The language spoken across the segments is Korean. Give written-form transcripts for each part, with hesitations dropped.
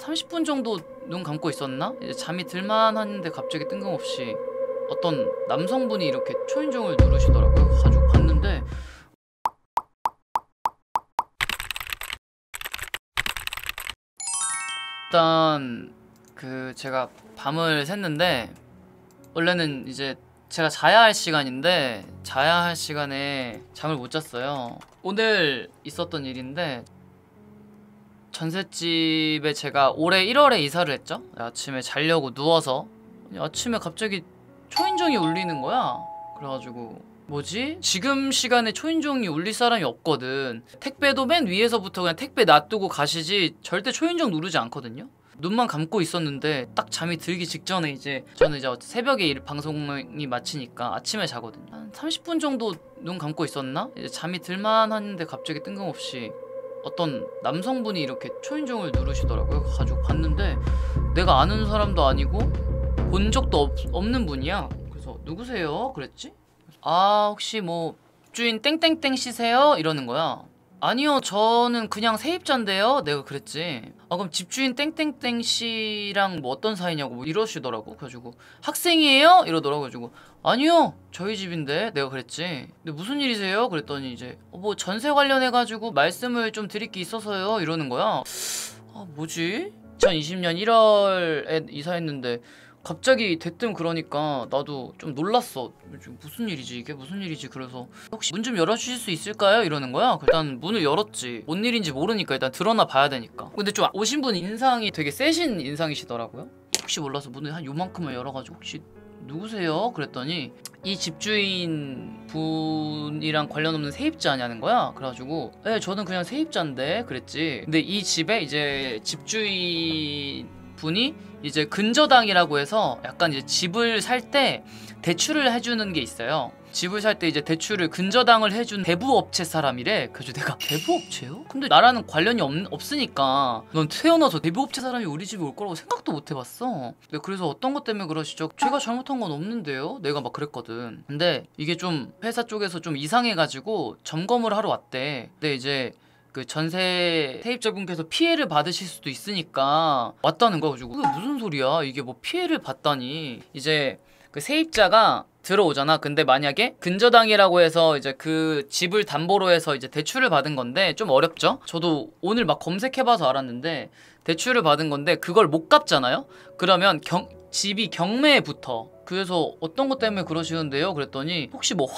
30분 정도 눈 감고 있었나? 이제 잠이 들만 하는데 갑자기 뜬금없이 어떤 남성분이 이렇게 초인종을 누르시더라고요. 가지고 봤는데 일단 제가 밤을 샜는데 원래는 이제 제가 자야 할 시간인데 자야 할 시간에 잠을 못 잤어요. 오늘 있었던 일인데 전셋집에 제가 올해 1월에 이사를 했죠. 아침에 자려고 누워서 아침에 갑자기 초인종이 울리는 거야. 그래가지고 뭐지? 지금 시간에 초인종이 울릴 사람이 없거든. 택배도 맨 위에서부터 그냥 택배 놔두고 가시지 절대 초인종 누르지 않거든요. 눈만 감고 있었는데 딱 잠이 들기 직전에 저는 이제 새벽에 방송이 마치니까 아침에 자거든요. 한 30분 정도 눈 감고 있었나? 이제 잠이 들만 하는데 갑자기 뜬금없이 어떤 남성분이 이렇게 초인종을 누르시더라고요. 가지고 봤는데 내가 아는 사람도 아니고 본 적도 없는 분이야. 그래서 누구세요? 그랬지? 아 혹시 뭐 주인 땡땡땡 씨세요? 이러는 거야. 아니요 저는 그냥 세입자인데요. 내가 그랬지. 아 그럼 집주인 땡땡땡 씨랑 뭐 어떤 사이냐고 뭐 이러시더라고. 그래가지고 학생이에요? 이러더라고. 가지고 아니요 저희 집인데 내가 그랬지. 근데 무슨 일이세요? 그랬더니 이제 뭐 전세 관련해가지고 말씀을 좀 드릴 게 있어서요 이러는 거야. 아 뭐지? 2020년 1월에 이사했는데 갑자기 대뜸 그러니까 나도 좀 놀랐어. 무슨 일이지 이게 무슨 일이지. 그래서 혹시 문 좀 열어주실 수 있을까요? 이러는 거야. 일단 문을 열었지. 뭔 일인지 모르니까 일단 들어나 봐야 되니까. 근데 좀 오신 분 인상이 되게 세신 인상이시더라고요. 혹시 몰라서 문을 한 요만큼만 열어가지고 혹시 누구세요? 그랬더니 이 집주인 분이랑 관련 없는 세입자냐는 거야. 그래가지고 네 저는 그냥 세입자인데 그랬지. 근데 이 집에 이제 집주인 분이 이제 근저당이라고 해서 약간 이제 집을 살 때 대출을 해주는 게 있어요. 집을 살 때 이제 대출을 근저당을 해준 대부업체 사람이래. 그래서 내가 대부업체요? 근데 나라는 관련이 없으니까 넌 태어나서 대부업체 사람이 우리 집에 올 거라고 생각도 못 해봤어. 그래서 어떤 것 때문에 그러시죠? 제가 잘못한 건 없는데요? 내가 막 그랬거든. 근데 이게 좀 회사 쪽에서 좀 이상해가지고 점검을 하러 왔대. 근데 이제 그 전세 세입자분께서 피해를 받으실 수도 있으니까 왔다는 거야. 가지고 이게 무슨 소리야? 이게 뭐 피해를 받다니. 이제 그 세입자가 들어오잖아. 근데 만약에 근저당이라고 해서 이제 그 집을 담보로 해서 이제 대출을 받은 건데 좀 어렵죠? 저도 오늘 막 검색해봐서 알았는데 대출을 받은 건데 그걸 못 갚잖아요? 그러면 집이 경매에 붙어. 그래서 어떤 것 때문에 그러시는데요? 그랬더니 혹시 뭐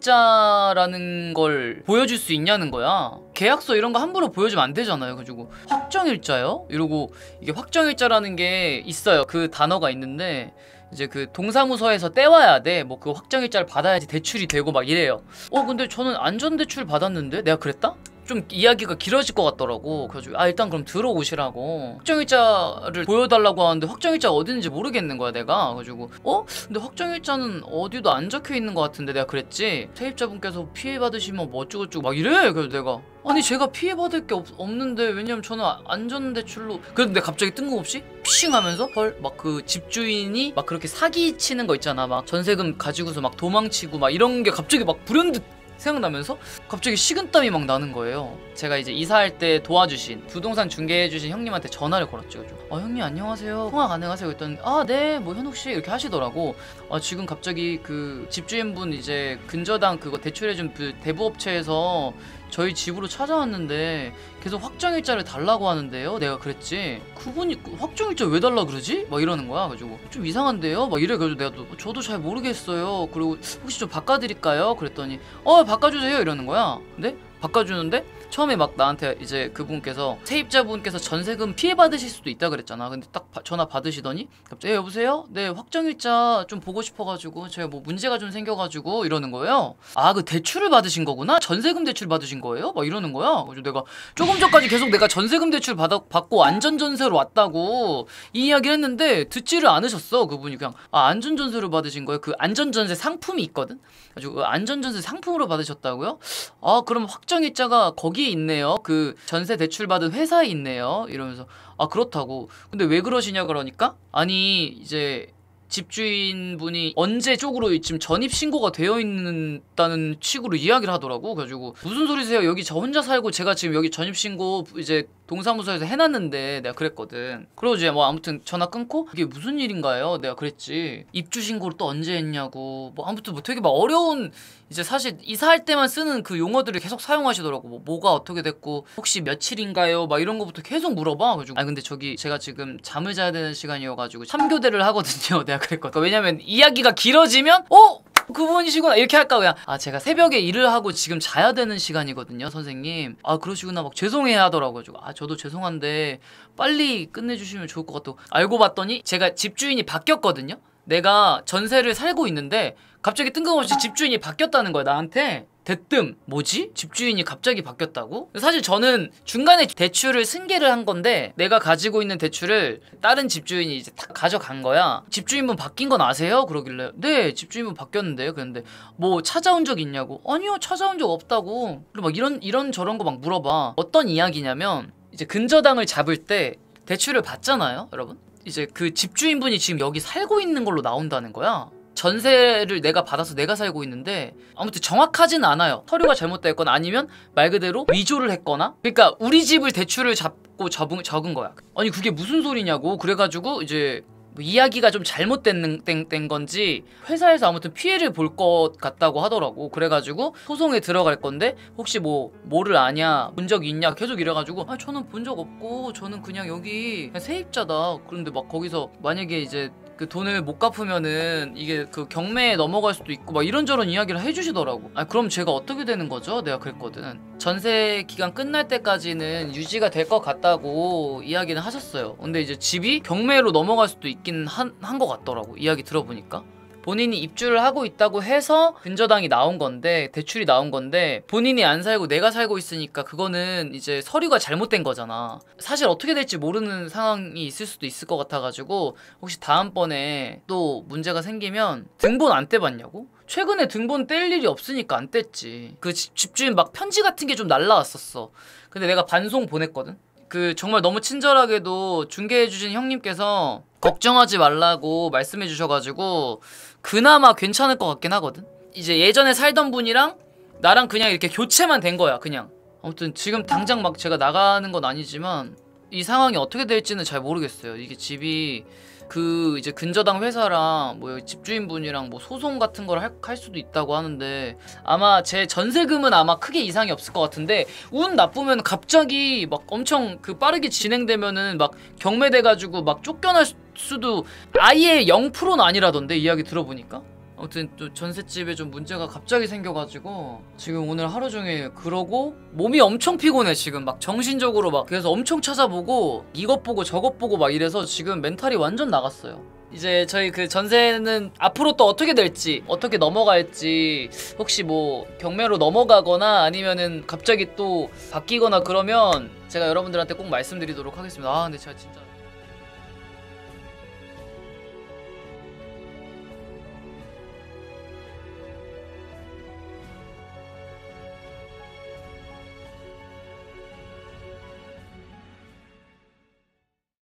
확정일자라는 걸 보여줄 수 있냐는 거야. 계약서 이런 거 함부로 보여주면 안 되잖아요. 그래가지고 확정일자요? 이러고 이게 확정일자라는 게 있어요. 그 단어가 있는데 이제 그 동사무소에서 떼와야 돼. 뭐 그 확정일자를 받아야지 대출이 되고 막 이래요. 근데 저는 안전대출 받았는데? 내가 그랬다? 좀 이야기가 길어질 것 같더라고. 그래가지고 일단 그럼 들어오시라고 확정일자를 보여달라고 하는데 확정일자가 어딘지 모르겠는 거야 내가. 그래가지고 근데 확정일자는 어디도 안 적혀있는 것 같은데 내가 그랬지. 세입자분께서 피해받으시면 뭐 어쩌고저쩌고 막 이래. 그래서 내가 아니 제가 피해받을 게 없는데 왜냐면 저는 안전대출로. 그런데 갑자기 뜬금없이 피싱하면서 헐 막 그 집주인이 막 그렇게 사기치는 거 있잖아. 막 전세금 가지고서 막 도망치고 막 이런 게 갑자기 막 불현듯 생각나면서 갑자기 식은땀이 막 나는 거예요. 제가 이제 이사할 때 도와주신 부동산 중개해주신 형님한테 전화를 걸었죠. 형님 안녕하세요. 통화 가능하세요? 그랬더니 네 뭐 현욱씨 이렇게 하시더라고. 지금 갑자기 그 집주인분 이제 근저당 그거 대출해준 그 대부업체에서 저희 집으로 찾아왔는데 계속 확정일자를 달라고 하는데요. 내가 그랬지. 그분이 확정일자 왜 달라 그러지? 막 이러는 거야. 그래가지고 좀 이상한데요? 막 이래. 그래서 내가 저도 잘 모르겠어요. 그리고 혹시 좀 바꿔드릴까요? 그랬더니 바꿔주세요 이러는 거야. 근데 바꿔주는데 처음에 막 나한테 이제 그분께서 세입자분께서 전세금 피해받으실 수도 있다 그랬잖아. 근데 딱 전화 받으시더니 갑자기 여보세요? 네 확정일자 좀 보고 싶어가지고 제가 뭐 문제가 좀 생겨가지고 이러는 거예요. 그 대출을 받으신 거구나? 전세금 대출 받으신 거예요? 막 이러는 거야. 그래서 내가 조금 전까지 계속 내가 전세금 대출 받고 안전전세로 왔다고 이 이야기를 했는데 듣지를 않으셨어. 그분이 그냥 안전전세로 받으신 거예요. 그 안전전세 상품이 있거든. 그래가지고 그 안전전세 상품으로 받으셨다고요? 그럼 확정일자가 거기에 있네요. 그 전세 대출 받은 회사에 있네요. 이러면서 그렇다고. 근데 왜 그러시냐 그러니까 아니 이제 집주인분이 언제 쪽으로 지금 전입신고가 되어 있다는 식으로 이야기를 하더라고. 그래가지고 무슨 소리세요? 여기 저 혼자 살고 제가 지금 여기 전입신고 이제 동사무소에서 해놨는데 내가 그랬거든. 그러고 이제 뭐 아무튼 전화 끊고 이게 무슨 일인가요? 내가 그랬지. 입주 신고를 또 언제 했냐고. 뭐 아무튼 뭐 되게 막 어려운 이제 사실 이사할 때만 쓰는 그 용어들을 계속 사용하시더라고. 뭐가 어떻게 됐고 혹시 며칠인가요? 막 이런 거부터 계속 물어봐. 그래가지고 근데 저기 제가 지금 잠을 자야 되는 시간이어가지고 3교대를 하거든요. 내가 그랬거든. 왜냐면 이야기가 길어지면 그분이시구나 이렇게 할까. 그냥 제가 새벽에 일을 하고 지금 자야 되는 시간이거든요 선생님. 그러시구나 막 죄송해 하더라고요. 저도 죄송한데 빨리 끝내주시면 좋을 것 같다고. 알고 봤더니 제가 집주인이 바뀌었거든요. 내가 전세를 살고 있는데 갑자기 뜬금없이 집주인이 바뀌었다는 거야 나한테. 대뜸 뭐지? 집주인이 갑자기 바뀌었다고? 사실 저는 중간에 대출을 승계를 한 건데 내가 가지고 있는 대출을 다른 집주인이 이제 다 가져간 거야. 집주인분 바뀐 건 아세요? 그러길래 네 집주인분 바뀌었는데요. 그랬는데 뭐 찾아온 적 있냐고. 아니요 찾아온 적 없다고. 그리고 막 이런 저런 거 막 물어봐. 어떤 이야기냐면 이제 근저당을 잡을 때 대출을 받잖아요 여러분. 이제 그 집주인분이 지금 여기 살고 있는 걸로 나온다는 거야. 전세를 내가 받아서 내가 살고 있는데 아무튼 정확하진 않아요. 서류가 잘못됐거나 아니면 말 그대로 위조를 했거나. 그러니까 우리 집을 대출을 잡고 적은 거야. 아니 그게 무슨 소리냐고. 그래가지고 이제 뭐 이야기가 좀 잘못된 건지 회사에서 아무튼 피해를 볼 것 같다고 하더라고. 그래가지고 소송에 들어갈 건데 혹시 뭐를 아냐 본 적 있냐 계속 이래가지고 저는 본 적 없고 저는 그냥 여기 그냥 세입자다. 그런데 막 거기서 만약에 이제 그 돈을 못 갚으면은 이게 그 경매에 넘어갈 수도 있고 막 이런저런 이야기를 해주시더라고. 그럼 제가 어떻게 되는 거죠? 내가 그랬거든. 전세 기간 끝날 때까지는 유지가 될 것 같다고 이야기는 하셨어요. 근데 이제 집이 경매로 넘어갈 수도 있긴 한 것 같더라고 이야기 들어보니까. 본인이 입주를 하고 있다고 해서 근저당이 나온 건데 대출이 나온 건데 본인이 안 살고 내가 살고 있으니까 그거는 이제 서류가 잘못된 거잖아. 사실 어떻게 될지 모르는 상황이 있을 수도 있을 것 같아가지고 혹시 다음번에 또 문제가 생기면 등본 안 떼봤냐고? 최근에 등본 뗄 일이 없으니까 안 뗐지. 그 집주인 막 편지 같은 게 좀 날라왔었어. 근데 내가 반송 보냈거든. 그 정말 너무 친절하게도 중개해주신 형님께서 걱정하지 말라고 말씀해 주셔가지고 그나마 괜찮을 것 같긴 하거든. 이제 예전에 살던 분이랑 나랑 그냥 이렇게 교체만 된 거야 그냥. 아무튼 지금 당장 막 제가 나가는 건 아니지만 이 상황이 어떻게 될지는 잘 모르겠어요. 이게 집이 그 이제 근저당 회사랑 뭐 집주인분이랑 뭐 소송 같은 걸 할 수도 있다고 하는데 아마 제 전세금은 아마 크게 이상이 없을 것 같은데 운 나쁘면 갑자기 막 엄청 그 빠르게 진행되면은 막 경매돼가지고 막 쫓겨날 수도 아예 0%는 아니라던데 이야기 들어보니까. 아무튼 또 전셋집에 좀 문제가 갑자기 생겨가지고 지금 오늘 하루 종일 그러고 몸이 엄청 피곤해 지금. 막 정신적으로 막 그래서 엄청 찾아보고 이것 보고 저것 보고 막 이래서 지금 멘탈이 완전 나갔어요. 이제 저희 그 전세는 앞으로 또 어떻게 될지 어떻게 넘어갈지 혹시 뭐 경매로 넘어가거나 아니면은 갑자기 또 바뀌거나 그러면 제가 여러분들한테 꼭 말씀드리도록 하겠습니다. 근데 제가 진짜